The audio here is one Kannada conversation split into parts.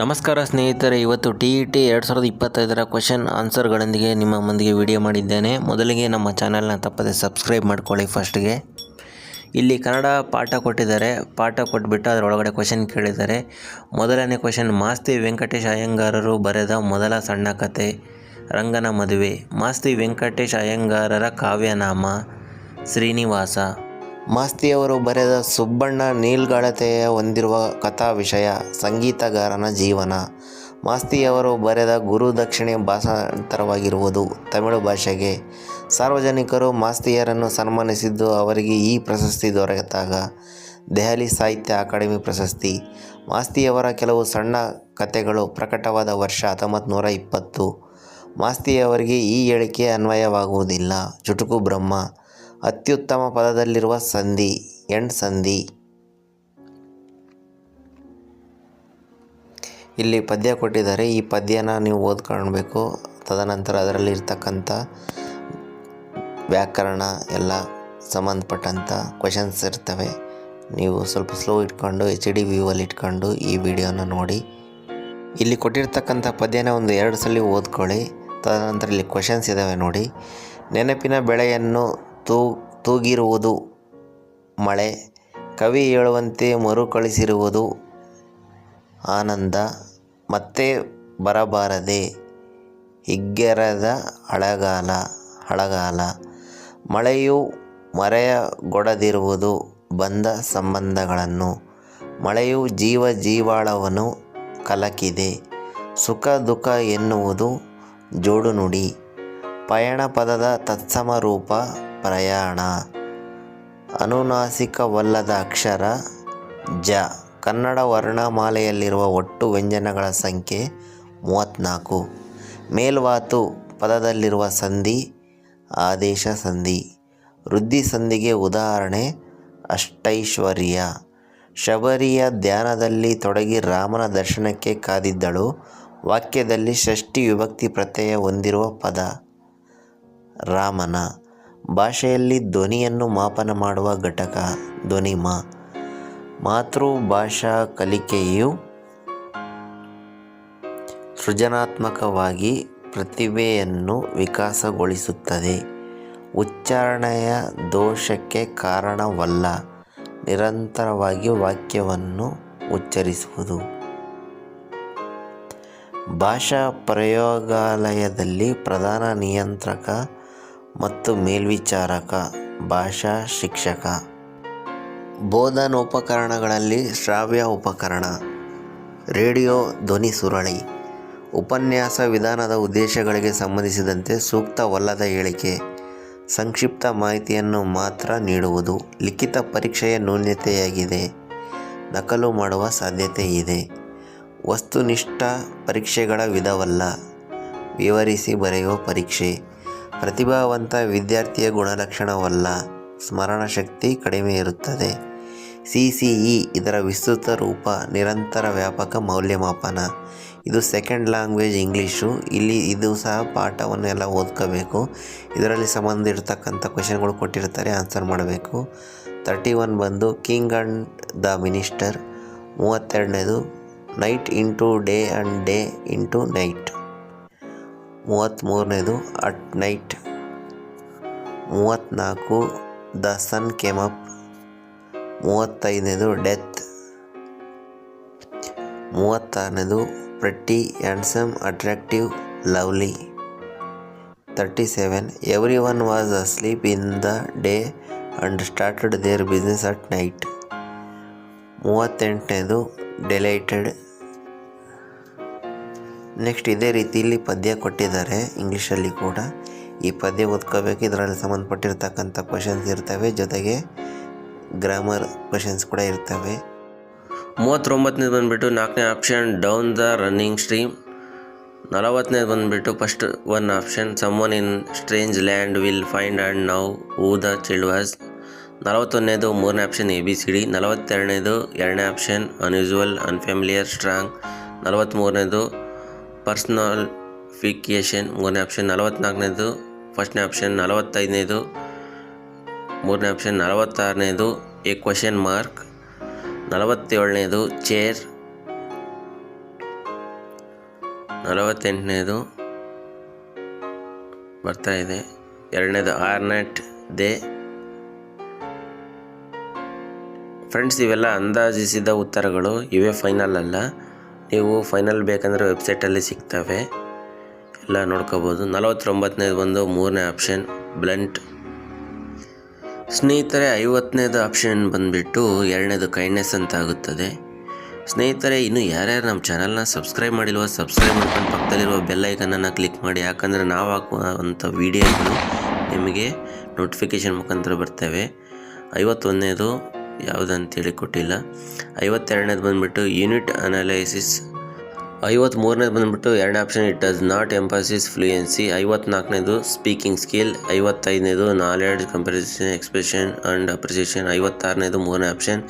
ನಮಸ್ಕಾರ ಸ್ನೇಹಿತರೆ, ಇವತ್ತು TET 2025ರ ಕ್ವೆಶನ್ ಆನ್ಸರ್ಗಳೊಂದಿಗೆ ನಿಮ್ಮ ಮುಂದಿಗೆ ವಿಡಿಯೋ ಮಾಡಿದ್ದೇನೆ. ಮೊದಲಿಗೆ ನಮ್ಮ ಚಾನಲ್ನ ತಪ್ಪದೆ ಸಬ್ಸ್ಕ್ರೈಬ್ ಮಾಡ್ಕೊಳ್ಳಿ. ಫಸ್ಟ್ಗೆ ಇಲ್ಲಿ ಕನ್ನಡ ಪಾಠ ಕೊಟ್ಟಿದ್ದಾರೆ. ಪಾಠ ಕೊಟ್ಬಿಟ್ಟು ಅದರೊಳಗಡೆ ಕ್ವೆಶನ್ ಕೇಳಿದ್ದಾರೆ. ಮೊದಲನೇ ಕ್ವೆಶನ್, ಮಾಸ್ತಿ ವೆಂಕಟೇಶ್ ಅಯ್ಯಂಗಾರರು ಬರೆದ ಮೊದಲ ಸಣ್ಣ ಕಥೆ ರಂಗನ ಮದುವೆ. ಮಾಸ್ತಿ ವೆಂಕಟೇಶ್ ಅಯ್ಯಂಗಾರರ ಕಾವ್ಯನಾಮ ಶ್ರೀನಿವಾಸ. ಮಾಸ್ತಿಯವರು ಬರೆದ ಸುಬ್ಬಣ್ಣ ನೀಳ್ಗಡತೆಯ ಹೊಂದಿರುವ ಕಥಾ ವಿಷಯ ಸಂಗೀತಗಾರನ ಜೀವನ. ಮಾಸ್ತಿಯವರು ಬರೆದ ಗುರುದಕ್ಷಿಣೆ ಭಾಷಾಂತರವಾಗಿರುವುದು ತಮಿಳು ಭಾಷೆಗೆ. ಸಾರ್ವಜನಿಕರು ಮಾಸ್ತಿಯರನ್ನು ಸನ್ಮಾನಿಸಿದ್ದು ಅವರಿಗೆ ಈ ಪ್ರಶಸ್ತಿ ದೊರೆತಾಗ ದೆಹಲಿ ಸಾಹಿತ್ಯ ಅಕಾಡೆಮಿ ಪ್ರಶಸ್ತಿ. ಮಾಸ್ತಿಯವರ ಕೆಲವು ಸಣ್ಣ ಕಥೆಗಳು ಪ್ರಕಟವಾದ ವರ್ಷ 1920. ಮಾಸ್ತಿಯವರಿಗೆ ಈ ಹೇಳಿಕೆ ಅನ್ವಯವಾಗುವುದಿಲ್ಲ. ಚುಟುಕು ಬ್ರಹ್ಮ. ಅತ್ಯುತ್ತಮ ಪದದಲ್ಲಿರುವ ಸಂಧಿ ಎಂಡ್ ಸಂಧಿ. ಇಲ್ಲಿ ಪದ್ಯ ಕೊಟ್ಟಿದ್ದಾರೆ. ಈ ಪದ್ಯನ ನೀವು ಓದ್ಕೊಳ್ಬೇಕು. ತದನಂತರ ಅದರಲ್ಲಿರ್ತಕ್ಕಂಥ ವ್ಯಾಕರಣ ಎಲ್ಲ ಸಂಬಂಧಪಟ್ಟಂಥ ಕ್ವೆಶನ್ಸ್ ಇರ್ತವೆ. ನೀವು ಸ್ವಲ್ಪ ಸ್ಲೋ ಇಟ್ಕೊಂಡು HD ವ್ಯೂವಲ್ಲಿ ಇಟ್ಕೊಂಡು ಈ ವಿಡಿಯೋನ ನೋಡಿ. ಇಲ್ಲಿ ಕೊಟ್ಟಿರ್ತಕ್ಕಂಥ ಪದ್ಯನ ಒಂದು 2 ಸಲ ಓದ್ಕೊಳ್ಳಿ. ತದನಂತರ ಇಲ್ಲಿ ಕ್ವೆಶನ್ಸ್ ಇದ್ದಾವೆ ನೋಡಿ. ನೆನಪಿನ ಬೆಳೆಯನ್ನು ತೂಗಿರುವುದು ಮಳೆ, ಕವಿ ಹೇಳುವಂತೆ ಮರುಕಳಿಸಿರುವುದು ಆನಂದ, ಮತ್ತೆ ಬರಬಾರದೆ ಹಿಗ್ಗೆರದ ಹಳಗಾಲ, ಮಳೆಯು ಮರೆಯಗೊಡದಿರುವುದು ಬಂಧ ಸಂಬಂಧಗಳನ್ನು, ಮಳೆಯು ಜೀವಾಳವನ್ನು ಕಲಕಿದೆ, ಸುಖ ದುಃಖ ಎನ್ನುವುದು ಜೋಡು ನುಡಿ, ಪಯಣ ಪದದ ತತ್ಸಮ ರೂಪ ಪ್ರಯಾಣ, ಅನುನಾಸಿಕವಲ್ಲದ ಅಕ್ಷರ ಜ. ಕನ್ನಡ ವರ್ಣಮಾಲೆಯಲ್ಲಿರುವ ಒಟ್ಟು ವ್ಯಂಜನಗಳ ಸಂಖ್ಯೆ 34. ಮೇಲ್ವಾತು ಪದದಲ್ಲಿರುವ ಸಂಧಿ ಆದೇಶ ಸಂಧಿ. ವೃದ್ಧಿ ಸಂಧಿಗೆ ಉದಾಹರಣೆ ಅಷ್ಟೈಶ್ವರ್ಯ. ಶಬರಿಯ ಧ್ಯಾನದಲ್ಲಿ ತೊಡಗಿ ರಾಮನ ದರ್ಶನಕ್ಕೆ ಕಾದಿದ್ದಳು. ವಾಕ್ಯದಲ್ಲಿ ಷಷ್ಠಿ ವಿಭಕ್ತಿ ಪ್ರತ್ಯಯ ಹೊಂದಿರುವ ಪದ ರಾಮನ. ಭಾಷೆಯಲ್ಲಿ ಧ್ವನಿಯನ್ನು ಮಾಪನ ಮಾಡುವ ಘಟಕ ಧ್ವನಿಮ. ಮಾತೃಭಾಷಾ ಕಲಿಕೆಯು ಸೃಜನಾತ್ಮಕವಾಗಿ ಪ್ರತಿಭೆಯನ್ನು ವಿಕಾಸಗೊಳಿಸುತ್ತದೆ. ಉಚ್ಚಾರಣೆಯ ದೋಷಕ್ಕೆ ಕಾರಣವಲ್ಲ. ನಿರಂತರವಾಗಿ ವಾಕ್ಯವನ್ನು ಉಚ್ಚರಿಸುವುದು. ಭಾಷಾ ಪ್ರಯೋಗಾಲಯದಲ್ಲಿ ಪ್ರಧಾನ ನಿಯಂತ್ರಕ ಮತ್ತು ಮೇಲ್ವಿಚಾರಕ ಭಾಷಾ ಶಿಕ್ಷಕ. ಬೋಧನೋಪಕರಣಗಳಲ್ಲಿ ಶ್ರಾವ್ಯ ಉಪಕರಣ, ರೇಡಿಯೋ ಧ್ವನಿ ಸುರುಳಿ. ಉಪನ್ಯಾಸ ವಿಧಾನದ ಉದ್ದೇಶಗಳಿಗೆ ಸಂಬಂಧಿಸಿದಂತೆ ಸೂಕ್ತವಲ್ಲದ ಹೇಳಿಕೆ, ಸಂಕ್ಷಿಪ್ತ ಮಾಹಿತಿಯನ್ನು ಮಾತ್ರ ನೀಡುವುದು. ಲಿಖಿತ ಪರೀಕ್ಷೆಯ ನ್ಯೂನತೆಯಾಗಿದೆ. ನಕಲು ಮಾಡುವ ಸಾಧ್ಯತೆ ಇದೆ. ವಸ್ತುನಿಷ್ಠ ಪರೀಕ್ಷೆಗಳ ವಿಧವಲ್ಲ. ವಿವರಿಸಿ ಬರೆಯುವ ಪರೀಕ್ಷೆ. ಪ್ರತಿಭಾವಂತ ವಿದ್ಯಾರ್ಥಿಯ ಗುಣಲಕ್ಷಣವಲ್ಲ. ಸ್ಮರಣಶಕ್ತಿ ಕಡಿಮೆ ಇರುತ್ತದೆ. CCE ಇದರ ವಿಸ್ತೃತ ರೂಪ ನಿರಂತರ ವ್ಯಾಪಕ ಮೌಲ್ಯಮಾಪನ. ಇದು ಸೆಕೆಂಡ್ ಲ್ಯಾಂಗ್ವೇಜ್ ಇಂಗ್ಲೀಷು. ಇದು ಸಹ ಪಾಠವನ್ನು ಎಲ್ಲ ಓದ್ಕೋಬೇಕು. ಇದರಲ್ಲಿ ಸಂಬಂಧ ಇರ್ತಕ್ಕಂಥ ಕ್ವೆಶನ್ಗಳು ಕೊಟ್ಟಿರ್ತಾರೆ, ಆನ್ಸರ್ ಮಾಡಬೇಕು. 31 ಬಂದು ಕಿಂಗ್ ಆ್ಯಂಡ್ ದ ಮಿನಿಸ್ಟರ್. 32ನೇದು night into day and day into night. 33ನೇದು at night. 34 the sun came up. 35ನೇದು ಡೆತ್. 36ನೇದು pretty, handsome, attractive, lovely. 37 everyone was asleep in the day and started their business at night. 38ನೇದು ಡೆಲೈಟೆಡ್. ನೆಕ್ಸ್ಟ್ ಇದೇ ರೀತಿ ಇಲ್ಲಿ ಪದ್ಯ ಕೊಟ್ಟಿದ್ದಾರೆ ಇಂಗ್ಲೀಷಲ್ಲಿ ಕೂಡ. ಈ ಪದ್ಯ ಓದ್ಕೋಬೇಕು. ಇದರಲ್ಲಿ ಸಂಬಂಧಪಟ್ಟಿರ್ತಕ್ಕಂಥ ಕ್ವೆಶನ್ಸ್ ಇರ್ತವೆ, ಜೊತೆಗೆ ಗ್ರಾಮರ್ ಕ್ವೆಶನ್ಸ್ ಕೂಡ ಇರ್ತವೆ. 39ನೇದು ಬಂದುಬಿಟ್ಟು 4ನೇ option down the running stream. 40ನೇದು ಬಂದುಬಿಟ್ಟು first one option summon in strange land will find and know who the child was. 41ನೇದು 3ನೇ ಆಪ್ಷನ್ ABCD. 42ನೇದು 2ನೇ ಆಪ್ಷನ್ ಅನ್ಯೂಸುವಲ್, ಅನ್ಫ್ಯಾಮಿಲಿಯರ್, ಸ್ಟ್ರಾಂಗ್. 43ನೇದು ಪರ್ಸನಲಿಫಿಕೇಷನ್ 3ನೇ ಆಪ್ಷನ್. 44ನೇದು ಫಸ್ಟ್ನೇ ಆಪ್ಷನ್. 45ನೇದು 3ನೇ ಆಪ್ಷನ್. 46ನೇದು ಎ ಕ್ವೆಶನ್ ಮಾರ್ಕ್. 47ನೇದು ಚೇರ್. 48ನೇದು ಬರ್ತಾ ಇದೆ. 2ನೇದು ಆರ್ನೆಟ್ ದೇ. ಫ್ರೆಂಡ್ಸ್, ಇವೆಲ್ಲ ಅಂದಾಜಿಸಿದ ಉತ್ತರಗಳು, ಇವೇ ಫೈನಲ್ ಅಲ್ಲ. ನೀವು ಫೈನಲ್ ಬೇಕಂದರೆ ವೆಬ್ಸೈಟಲ್ಲಿ ಸಿಗ್ತವೆ, ಎಲ್ಲ ನೋಡ್ಕೋಬೋದು. 49ನೇದು ಬಂದು 3ನೇ ಆಪ್ಷನ್ ಬ್ಲಂಟ್. ಸ್ನೇಹಿತರೆ, 50ನೇದು ಆಪ್ಷನ್ ಬಂದುಬಿಟ್ಟು 2ನೇದು ಕೈಂಡ್ನೆಸ್ ಅಂತ ಆಗುತ್ತದೆ. ಸ್ನೇಹಿತರೆ, ಇನ್ನು ಯಾರ್ಯಾರು ನಮ್ಮ ಚಾನಲ್ನ ಸಬ್ಸ್ಕ್ರೈಬ್ ಮಾಡಿಲ್ವೋ ಸಬ್ಸ್ಕ್ರೈಬ್ ಮಾಡ್ಕೊಂಡು ಪಕ್ಕದಲ್ಲಿರುವ ಬೆಲ್ ಐಕನನ್ನು ಕ್ಲಿಕ್ ಮಾಡಿ. ಯಾಕಂದರೆ ನಾವು ಹಾಕುವಂಥ ವೀಡಿಯೋಗಳು ನಿಮಗೆ ನೋಟಿಫಿಕೇಷನ್ ಮುಖಾಂತರ ಬರ್ತವೆ. 51ನೇದು ಯಾವುದಂತೇಳಿ ಕೊಟ್ಟಿಲ್ಲ. 52ನೇದು ಬಂದುಬಿಟ್ಟು ಯೂನಿಟ್ ಅನಾಲೈಸಿಸ್. 53ನೇದು ಬಂದುಬಿಟ್ಟು 2ನೇ option it does not emphasis fluency. 54ನೇದು ಸ್ಪೀಕಿಂಗ್ ಸ್ಕಿಲ್. 55ನೇದು knowledge comparison expression and appreciation. 56ನೇದು 3ನೇ ಆಪ್ಷನ್.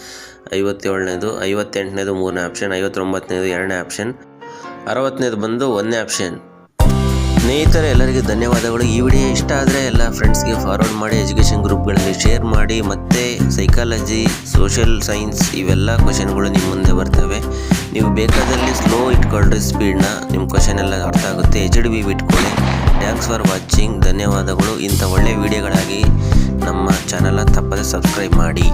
57ನೇದು. 58ನೇದು 3ನೇ ಆಪ್ಷನ್. 59ನೇದು 2ನೇ ಆಪ್ಷನ್. 60ನೇದು ಬಂದು 1ನೇ ಆಪ್ಷನ್. ಸ್ನೇಹಿತರೆ, ಎಲ್ಲರಿಗೂ ಧನ್ಯವಾದಗಳು. ಈ ವಿಡಿಯೋ ಇಷ್ಟ ಆದರೆ ಎಲ್ಲ ಫ್ರೆಂಡ್ಸ್ಗೆ ಫಾರ್ವರ್ಡ್ ಮಾಡಿ, ಎಜುಕೇಷನ್ ಗ್ರೂಪ್ಗಳಲ್ಲಿ ಶೇರ್ ಮಾಡಿ. ಮತ್ತು ಸೈಕಾಲಜಿ, ಸೋಷಿಯಲ್ ಸೈನ್ಸ್ ಇವೆಲ್ಲ ಕ್ವಶನ್ಗಳು ನಿಮ್ಮ ಮುಂದೆ ಬರ್ತವೆ. ನೀವು ಬೇಕಾದಲ್ಲಿ ಸ್ಲೋ ಇಟ್ಕೊಳ್ರಿ ಸ್ಪೀಡ್ನ, ನಿಮ್ಮ ಕ್ವಶನ್ ಎಲ್ಲ ಅರ್ಥ ಆಗುತ್ತೆ. HDB ಇಟ್ಕೊಳ್ಳಿ. Thanks for watching. ಧನ್ಯವಾದಗಳು. ಇಂಥ ಒಳ್ಳೆಯ ವಿಡಿಯೋಗಳಾಗಿ ನಮ್ಮ ಚಾನಲ್ನ ತಪ್ಪದೆ ಸಬ್ಸ್ಕ್ರೈಬ್ ಮಾಡಿ.